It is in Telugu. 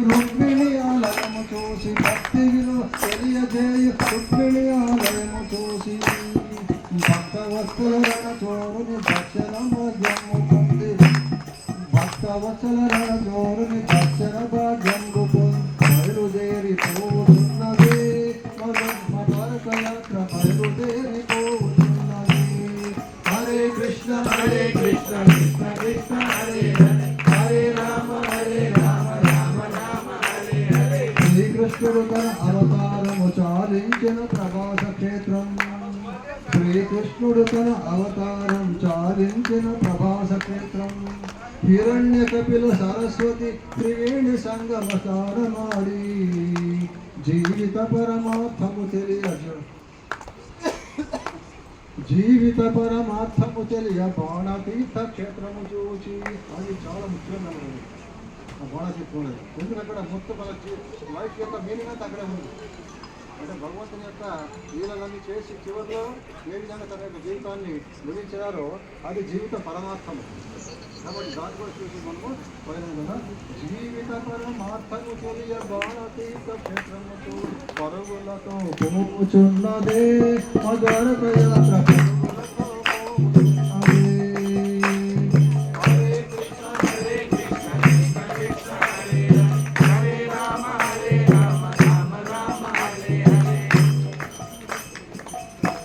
రుక్మిణి ఆలయము చూసి భక్తి విలువ తెలియజేయు రుక్మిణి ఆలయము చూసి భక్తవత్సల రణచోరుని దర్శన భాగ్యము పొంది భక్తవత్సల రణచోరుని దర్శన భాగ్యము పొంది బయలుదేరి పోతున్నది మదరక యాత్ర బయలుదేరి పోతున్నది. హరే కృష్ణ కృష్ణ కృష్ణ హరే హరే హరే రామ రామ రామ హరే హరే. శ్రీకృష్ణుడు తన అవతారము చాలించిన ప్రభాస క్షేత్రం శ్రీకృష్ణుడు తన అవతారం చాలించిన ప్రభాస క్షేత్రం హిరణ్య కపిల సరస్వతి త్రివేణి సంగమ సారమాడి జీవిత పరమార్థము తెలియ బాణతీర్థ క్షేత్రము చూచి. అది చాలా ముఖ్యమైన బాణతీర్థం ఎందుకంటే అక్కడ మొత్తం లైఫ్ యొక్క మీనింగ్ అంతా అక్కడే ఉంది. అంటే భగవంతుని యొక్క లీలలన్నీ చేసి చివరిలో ఏ విధంగా తన యొక్క జీవితాన్ని ముగించారో అది జీవిత పరమార్థము. కాబట్టి దాని కూడా చూసి మనము పోయిన జీవిత పరమార్థము తెలియ బాణతీర్థ క్షేత్రముతో పరుగులతో పోచున్నదే మదరక యాత్ర